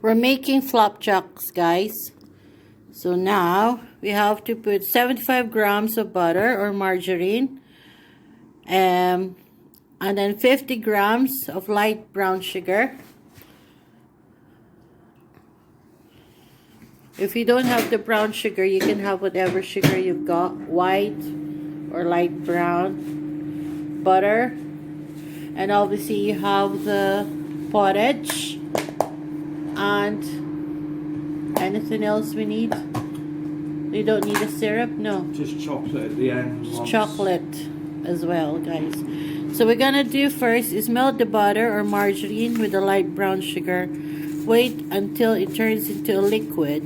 We're making flapjacks, guys. So now we have to put 75 grams of butter or margarine, and then 50 grams of light brown sugar. If you don't have the brown sugar, you can have whatever sugar you've got, white or light brown. Butter, and obviously you have the pottage, and anything else we need? We don't need a syrup, no. Just chocolate at the end. Just chocolate as well, guys. So we're gonna do first is melt the butter or margarine with the light brown sugar. Wait until it turns into a liquid.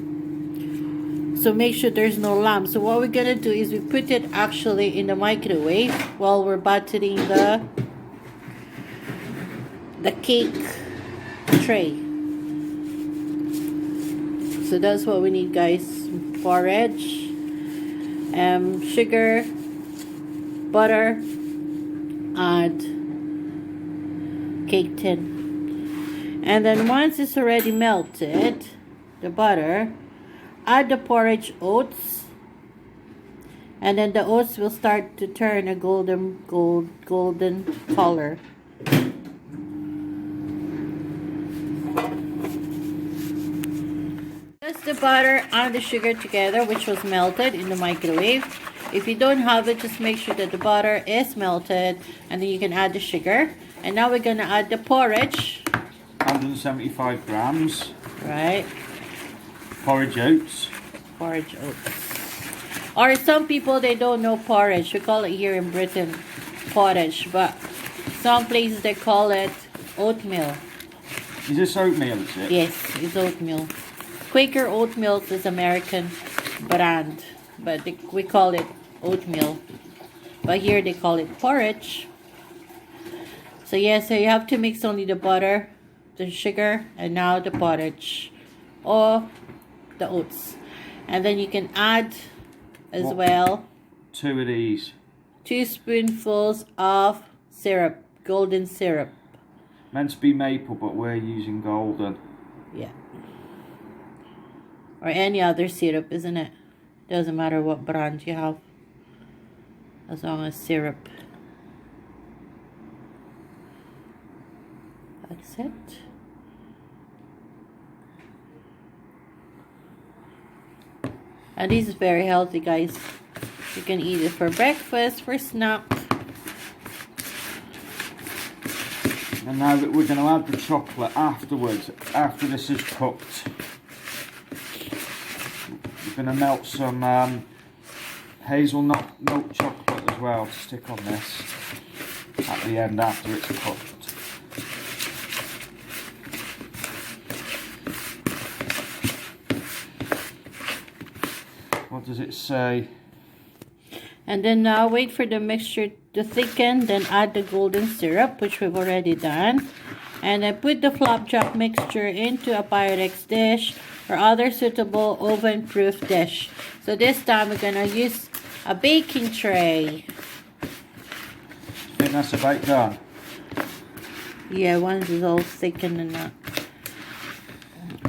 So make sure there's no lump. So what we're gonna do is we put it actually in the microwave while we're battering the cake tray. So that's what we need, guys. Porridge, sugar, butter, and cake tin. And then once it's already melted, the butter, add the porridge oats, and then the oats will start to turn a golden color. Just the butter and the sugar together, which was melted in the microwave. If you don't have it, just make sure that the butter is melted, and then you can add the sugar. And now we're gonna add the porridge. 175 grams. Right. Porridge oats. Porridge oats. Or some people, they don't know porridge. We call it here in Britain pottage, but some places they call it oatmeal. Is this oatmeal, is it? Yes, it's oatmeal. Quaker Oatmeal is American brand, but we call it oatmeal. But here they call it porridge. So yeah, so you have to mix only the butter, the sugar, and now the porridge or the oats. And then you can add as well 2 of these. 2 spoonfuls of syrup, golden syrup. Meant to be maple, but we're using golden. Yeah. Or any other syrup, isn't it? Doesn't matter what brand you have, as long as syrup. That's it. And this is very healthy, guys. You can eat it for breakfast, for snack. And now that we're going to add the chocolate afterwards, after this is cooked. We're going to melt some hazelnut milk chocolate as well to stick on this at the end after it's cooked. What does it say? And then now wait for the mixture to thicken, then add the golden syrup, which we've already done. And then put the flapjack mixture into a Pyrex dish or other suitable oven-proof dish. So this time we're going to use a baking tray. I think that's about done. Yeah, once it's all thickened and that.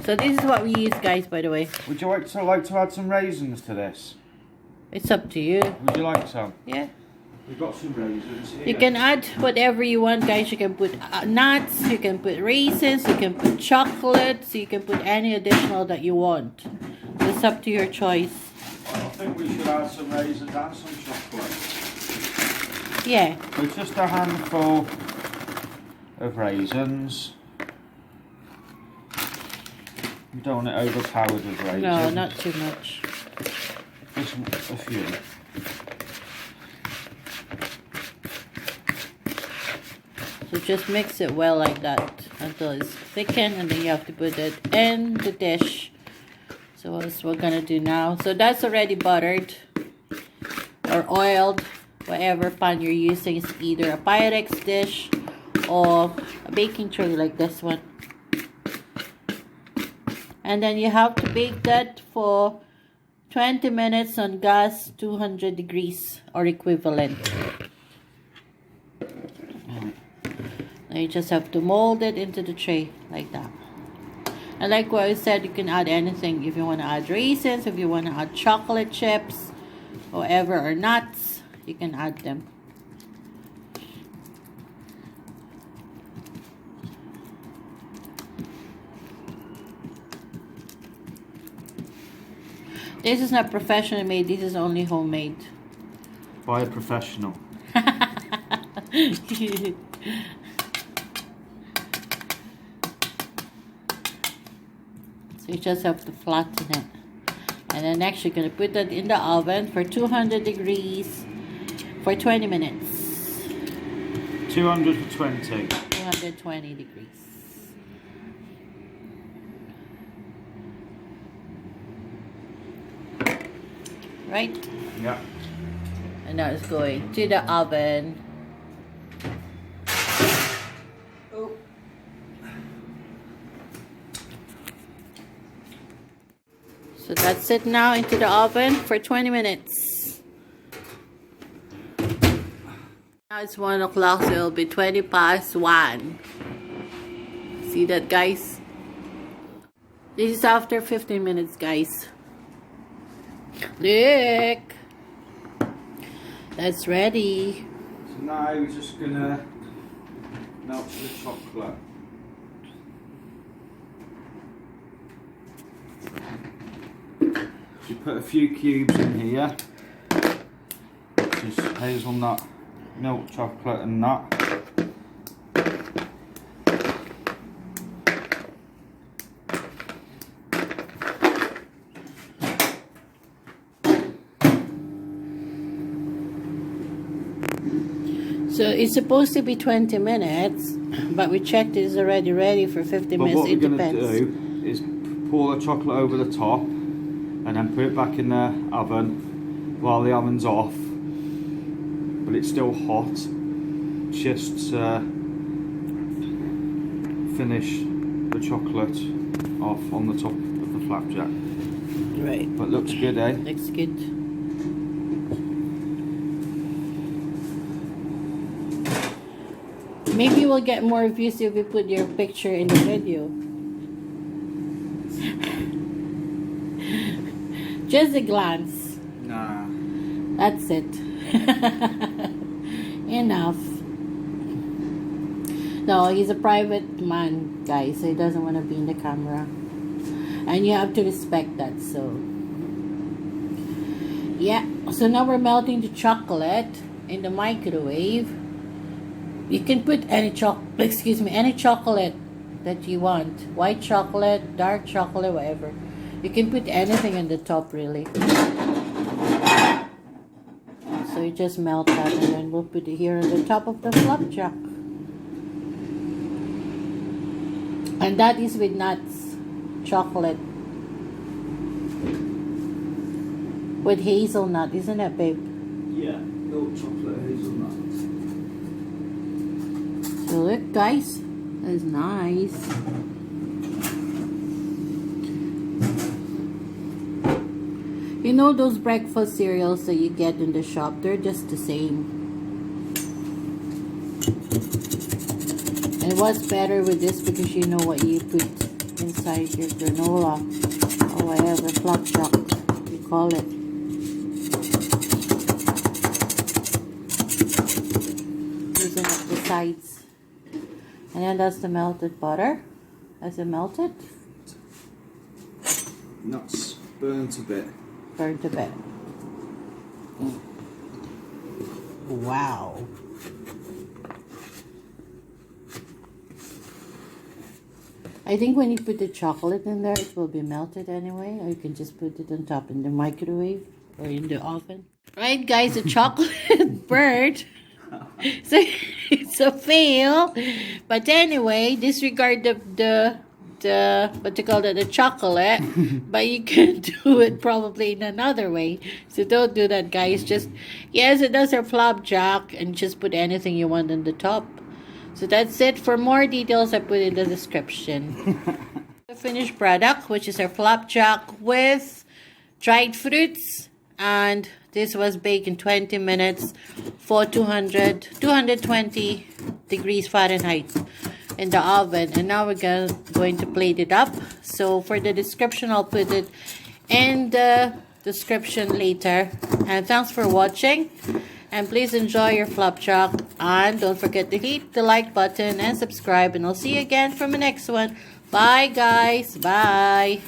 So this is what we use, guys, by the way. Would you like to add some raisins to this? It's up to you. Would you like some? Yeah. We've got some raisins here. You can add whatever you want, guys. You can put nuts, you can put raisins, you can put chocolate, so you can put any additional that you want. It's up to your choice. I think we should add some raisins and some chocolate. Yeah. So just a handful of raisins. You don't want it overpowered with raisins. No, not too much. Just a few. So just mix it well like that until it's thickened, and then you have to put it in the dish. So that's what we're gonna do now. So that's already buttered or oiled, whatever pan you're using. Is either a Pyrex dish or a baking tray like this one. And then you have to bake that for 20 minutes on gas 200 degrees or equivalent. Now you just have to mold it into the tray like that. And like what I said, you can add anything. If you want to add raisins, if you want to add chocolate chips, whatever, or nuts, you can add them. This is not professionally made, this is only homemade. By a professional. So you just have to flatten it. And then next you're going to put that in the oven for 200 degrees for 20 minutes. 200 for 20. 220 degrees. Right? Yeah. And now it's going to the oven. Oh. So that's it now into the oven for 20 minutes. Now it's 1 o'clock, so it'll be 20 past 1. See that, guys? This is after 15 minutes, guys. Look! That's ready. So now we're just gonna melt the chocolate. We put a few cubes in here, which is hazelnut, milk chocolate and nut. So it's supposed to be 20 minutes, but we checked it's already ready for 50 minutes. What we're it going to depends. do is pour the chocolate over the top and then put it back in the oven while the oven's off, but it's still hot, just finish the chocolate off on the top of the flapjack. Right. But looks good, eh? Looks good. Maybe we'll get more views if we put your picture in the video. Just a glance. Nah. That's it. Enough. No, he's a private man, guys, so he doesn't want to be in the camera. And you have to respect that, so. Yeah, so now we're melting the chocolate in the microwave. You can put any any chocolate that you want. White chocolate, dark chocolate, whatever. You can put anything on the top, really. So you just melt that and then we'll put it here on the top of the flapjack. And that is with nuts, chocolate. With hazelnut, isn't it, babe? Yeah, milk chocolate hazelnut. So look, guys, that's nice. You know those breakfast cereals that you get in the shop, they're just the same. And what's better with this, because you know what you put inside your granola or whatever, flapjack you call it. Using up the sides. And then that's the melted butter. Has it melted? Nuts burnt a bit. Burnt a bit. Wow. I think when you put the chocolate in there, it will be melted anyway. Or you can just put it on top in the microwave or in the oven. Right, guys, the chocolate burnt. So it's a fail. But anyway, disregard the what you call it, the chocolate. But you can do it probably in another way. So don't do that, guys. Just, yes, it does have flapjack, and just put anything you want on the top. So that's it. For more details, I put in the description. The finished product, which is our flapjack with dried fruits, and this was baked in 20 minutes for 220 degrees Fahrenheit. in the oven, and now we're going to plate it up. So for the description, I'll put it in the description later. And thanks for watching, and please enjoy your flapjack, and don't forget to hit the like button and subscribe, and I'll see you again from the next one. Bye guys, bye.